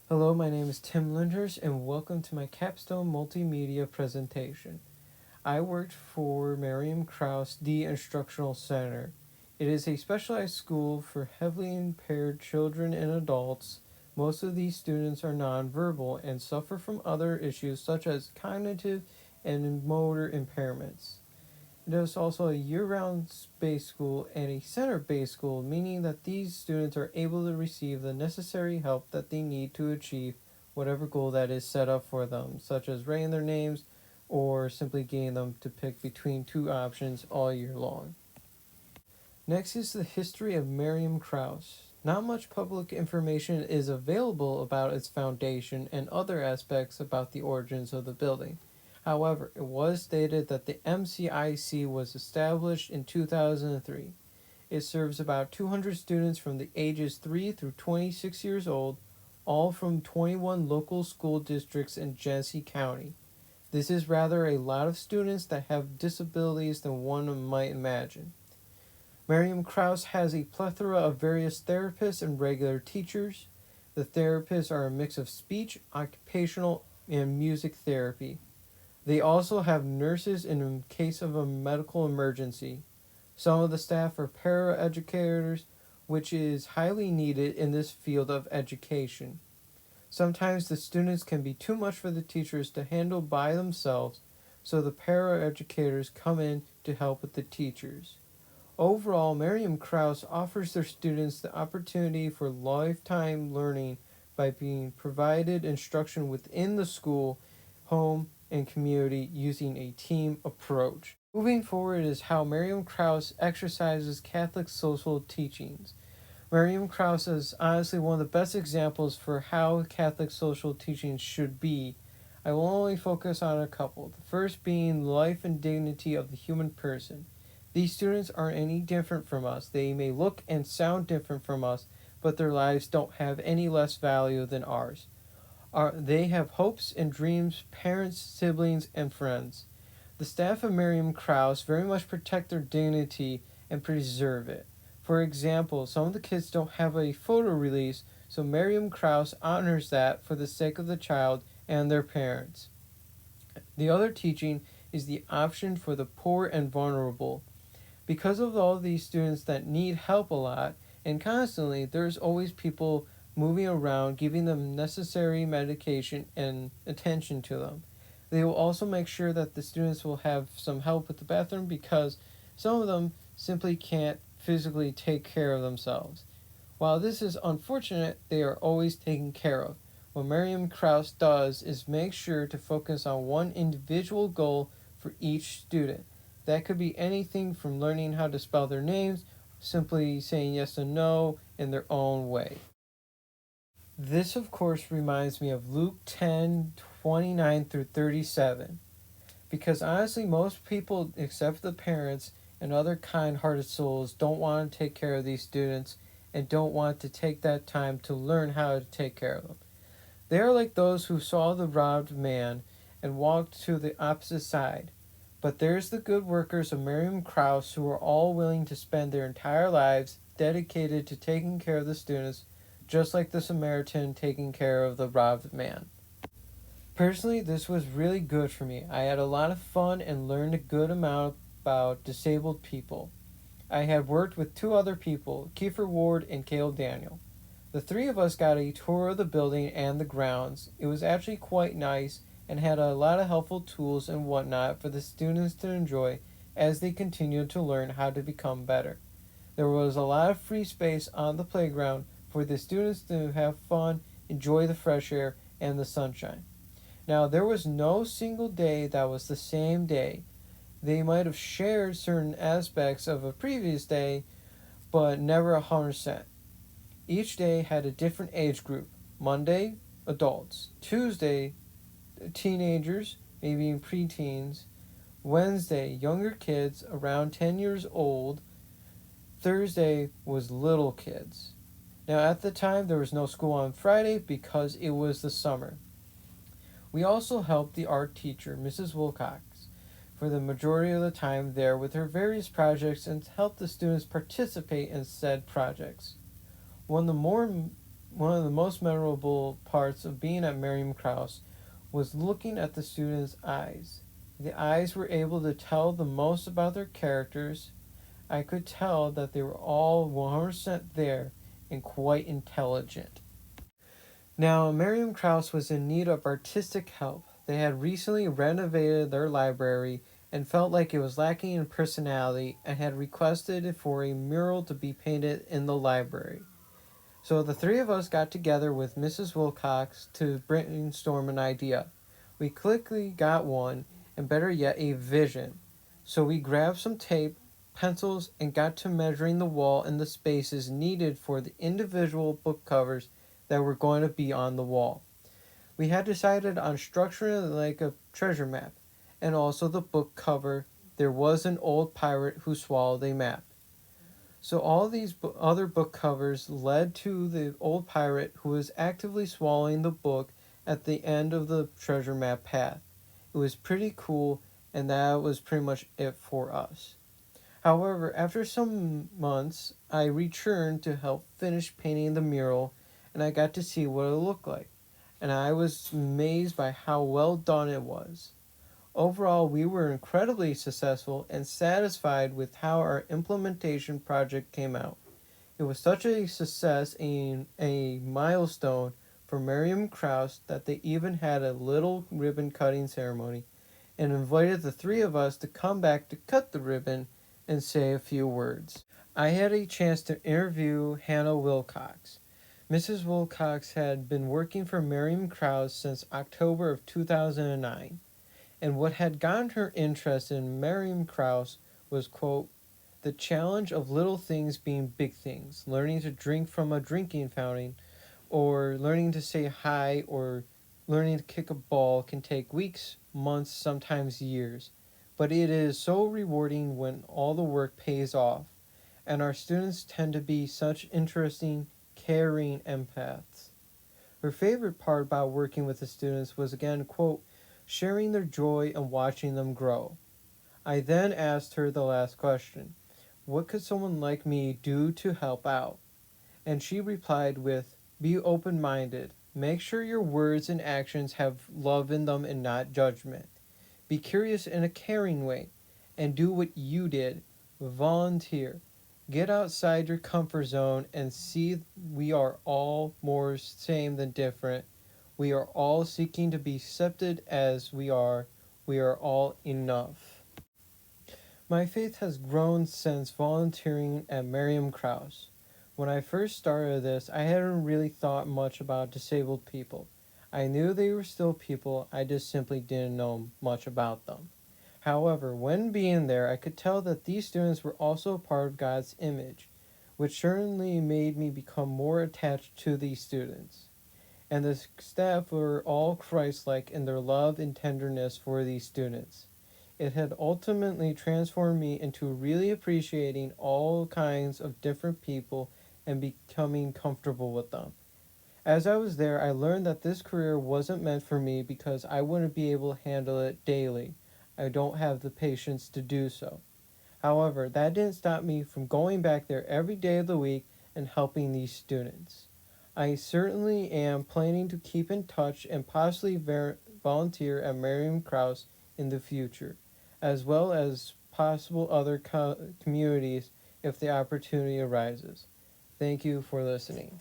Hello, my name is Tim Linders, and welcome to my capstone multimedia presentation. I worked for Miriam Krause, the Instructional Center. It is a specialized school for heavily impaired children and adults. Most of these students are nonverbal and suffer from other issues such as cognitive and motor impairments. It is also a year-round based school and a center-based school, meaning that these students are able to receive the necessary help that they need to achieve whatever goal that is set up for them, such as writing their names or simply getting them to pick between two options all year long. Next is the history of Miriam Krause. Not much public information is available about its foundation and other aspects about the origins of the building. However, it was stated that the MCIC was established in 2003. It serves about 200 students from the ages 3 through 26 years old, all from 21 local school districts in Genesee County. This is rather a lot of students that have disabilities than one might imagine. Miriam Krause has a plethora of various therapists and regular teachers. The therapists are a mix of speech, occupational, and music therapy. They also have nurses in case of a medical emergency. Some of the staff are paraeducators, which is highly needed in this field of education. Sometimes the students can be too much for the teachers to handle by themselves, so the paraeducators come in to help with the teachers. Overall, Miriam Krause offers their students the opportunity for lifetime learning by being provided instruction within the school, home, and community using a team approach. Moving forward is how Miriam Krause exercises Catholic social teachings. Miriam Krause is honestly one of the best examples for how Catholic social teachings should be. I will only focus on a couple, the first being life and dignity of the human person. These students aren't any different from us. They may look and sound different from us, but their lives don't have any less value than ours. They have hopes and dreams, parents, siblings, and friends. The staff of Miriam Krause very much protect their dignity and preserve it. For example, some of the kids don't have a photo release, so Miriam Krause honors that for the sake of the child and their parents. The other teaching is the option for the poor and vulnerable. Because of all these students that need help a lot and constantly, there's always people moving around giving them necessary medication and attention to them. They will also make sure that the students will have some help with the bathroom because some of them simply can't physically take care of themselves. While this is unfortunate, they are always taken care of. What Miriam Krause does is make sure to focus on one individual goal for each student. That could be anything from learning how to spell their names, simply saying yes and no in their own way. This, of course, reminds me of Luke 10:29 through 37. Because honestly, most people, except the parents and other kind hearted souls, don't want to take care of these students and don't want to take that time to learn how to take care of them. They are like those who saw the robbed man and walked to the opposite side. But there's the good workers of Miriam Krause who are all willing to spend their entire lives dedicated to taking care of the students, just like the Samaritan taking care of the robbed man. Personally, this was really good for me. I had a lot of fun and learned a good amount about disabled people. I had worked with two other people, Kiefer Ward and Caleb Daniel. The three of us got a tour of the building and the grounds. It was actually quite nice and had a lot of helpful tools and whatnot for the students to enjoy as they continued to learn how to become better. There was a lot of free space on the playground for the students to have fun, enjoy the fresh air and the sunshine. Now, there was no single day that was the same day. They might have shared certain aspects of a previous day, but never 100%. Each day had a different age group. Monday, adults. Tuesday, teenagers, maybe preteens. Wednesday, younger kids around 10 years old. Thursday was little kids. Now, at the time, there was no school on Friday because it was the summer. We also helped the art teacher, Mrs. Wilcox, for the majority of the time there with her various projects and helped the students participate in said projects. One of the more one of the most memorable parts of being at Miriam Krause was looking at the students' eyes. The eyes were able to tell the most about their characters. I could tell that they were all 100% there and quite intelligent. Now, Miriam Krause was in need of artistic help. They had recently renovated their library and felt like it was lacking in personality and had requested for a mural to be painted in the library. So the three of us got together with Mrs. Wilcox to brainstorm an idea. We quickly got one, and better yet, a vision. So we grabbed some tape, pencils, and got to measuring the wall and the spaces needed for the individual book covers that were going to be on the wall. We had decided on structuring it like a treasure map, and also the book cover. There was an old pirate who swallowed a map. So all these other book covers led to the old pirate who was actively swallowing the book at the end of the treasure map path. It was pretty cool, and that was pretty much it for us. However, after some months, I returned to help finish painting the mural, and I got to see what it looked like, and I was amazed by how well done it was. Overall, we were incredibly successful and satisfied with how our implementation project came out. It was such a success and a milestone for Miriam Krause that they even had a little ribbon cutting ceremony and invited the three of us to come back to cut the ribbon and say a few words. I had a chance to interview Hannah Wilcox. Mrs. Wilcox had been working for Miriam Krause since October of 2009. And what had gotten her interest in Miriam Krause was, quote, the challenge of little things being big things, learning to drink from a drinking fountain, or learning to say hi, or learning to kick a ball can take weeks, months, sometimes years. But it is so rewarding when all the work pays off, and our students tend to be such interesting, caring empaths. Her favorite part about working with the students was, again, quote, sharing their joy and watching them grow. I then asked her the last question: what could someone like me do to help out? And she replied with, be open minded. Make sure your words and actions have love in them and not judgment. Be curious in a caring way, and do what you did. Volunteer. Get outside your comfort zone and see we are all more same than different. We are all seeking to be accepted as we are. We are all enough. My faith has grown since volunteering at Miriam Krause. When I first started this, I hadn't really thought much about disabled people. I knew they were still people, I just simply didn't know much about them. However, when being there, I could tell that these students were also a part of God's image, which certainly made me become more attached to these students. And the staff were all Christ-like in their love and tenderness for these students. It had ultimately transformed me into really appreciating all kinds of different people and becoming comfortable with them. As I was there, I learned that this career wasn't meant for me because I wouldn't be able to handle it daily. I don't have the patience to do so. However, that didn't stop me from going back there every day of the week and helping these students. I certainly am planning to keep in touch and possibly volunteer at Miriam Krause in the future, as well as possible other communities if the opportunity arises. Thank you for listening.